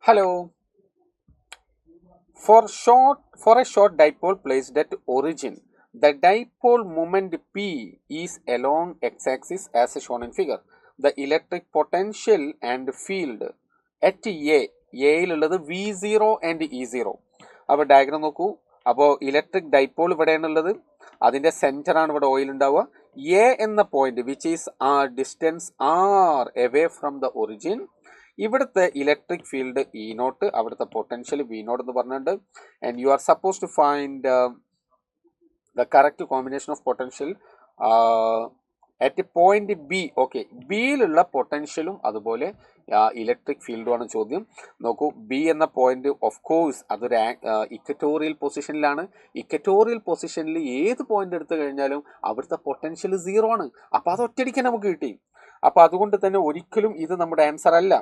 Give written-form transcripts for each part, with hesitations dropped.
Hello. For a short dipole placed at origin, the dipole moment P is along x-axis as shown in figure. The electric potential and field at യിലുള്ളത് V0 and E0. അപ്പോൾ diagram നോക്കൂ. അപ്പോൾ electric dipole ഇവിടെയാണുള്ളത്. അതിൻ്റെ സെൻറ്ററാണ് ഇവിടെ oil ഉണ്ടാവുക. A എന്ന point which is distance R away from the origin. ഇവിടുത്തെ electric field E naught, അവിടുത്തെ potential V naught എന്ന് പറഞ്ഞിട്ടുണ്ട്. And you are suppose to find the correct combination of potential at point B. Okay, ബിയിലുള്ള പൊട്ടൻഷ്യലും അതുപോലെ electric ഫീൽഡുമാണ് ചോദ്യം. നോക്കൂ, ബി എന്ന പോയിന്റ് ഓഫ് കോഴ്സ് അതൊരു ഇക്വറ്റോറിയൽ പൊസിഷനിലാണ്. ഇക്വറ്റോറിയൽ പൊസിഷനിൽ ഏത് പോയിന്റ് എടുത്തു കഴിഞ്ഞാലും അവിടുത്തെ പൊട്ടൻഷ്യൽ 0 ആണ്. അപ്പോൾ അത് ഒറ്റയടിക്ക് നമുക്ക് കിട്ടി. അപ്പോൾ അതുകൊണ്ട് തന്നെ ഒരിക്കലും ഇത് നമ്മുടെ ആൻസർ അല്ല.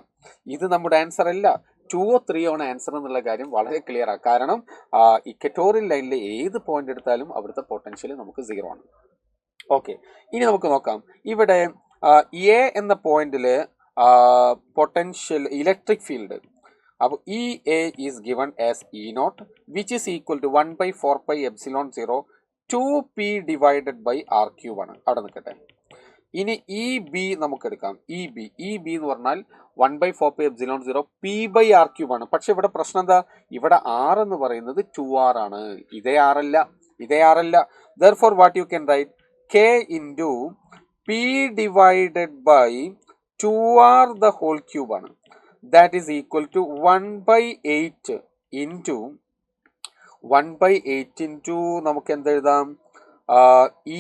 2 or 3 ആണ് ആൻസർ എന്നുള്ള കാര്യം വളരെ ക്ലിയർ ആണ്. കാരണം ഇക്വറ്റോറിയൽ ലൈനിലെ ഏത് പോയിന്റ് എടുത്താലും അവിടുത്തെ പൊട്ടൻഷ്യൽ നമുക്ക് 0 ആണ്. ഓക്കെ, ഇനി നമുക്ക് നോക്കാം. ഇവിടെ എ എന്ന പോയിന്റിൽ പൊട്ടൻഷ്യൽ ഇലക്ട്രിക് ഫീൽഡ്, അപ്പോൾ E A is given as E naught which is equal to 1/4πε0 2p divided by R cube ആണ്. അവിടെ നിൽക്കട്ടെ. ഇനി ഇ ബി നമുക്ക് എടുക്കാം. ഇ ബി എന്ന് പറഞ്ഞാൽ 1/4πε0 p/r³ ആണ്. പക്ഷെ ഇവിടെ പ്രശ്നം എന്താ? ഇവിടെ r എന്ന് പറയുന്നത് 2r ആണ്. ഇതേ r അല്ല. Therefore what you can write k into p divided by 2r the whole cube ആണ്. That is equal to 1/8 into നമുക്ക് എന്തെഴുതാം?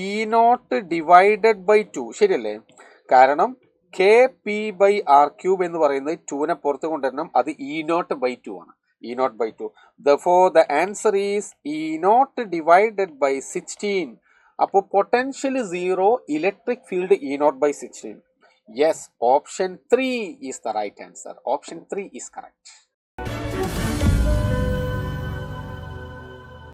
E naught divided by 2. ശരിയല്ലേ? കാരണം K P by R cube എന്ന് പറയുന്നത് 2നെ പുറത്ത് കൊണ്ടുവരണം. അത് ഇ നോട്ട് ബൈ 2 ആണ്. Therefore the answer is E naught divided by 16. അപ്പോൾ potential 0, electric field E naught by 16. Yes, option 3 is the right answer. Option 3 is correct.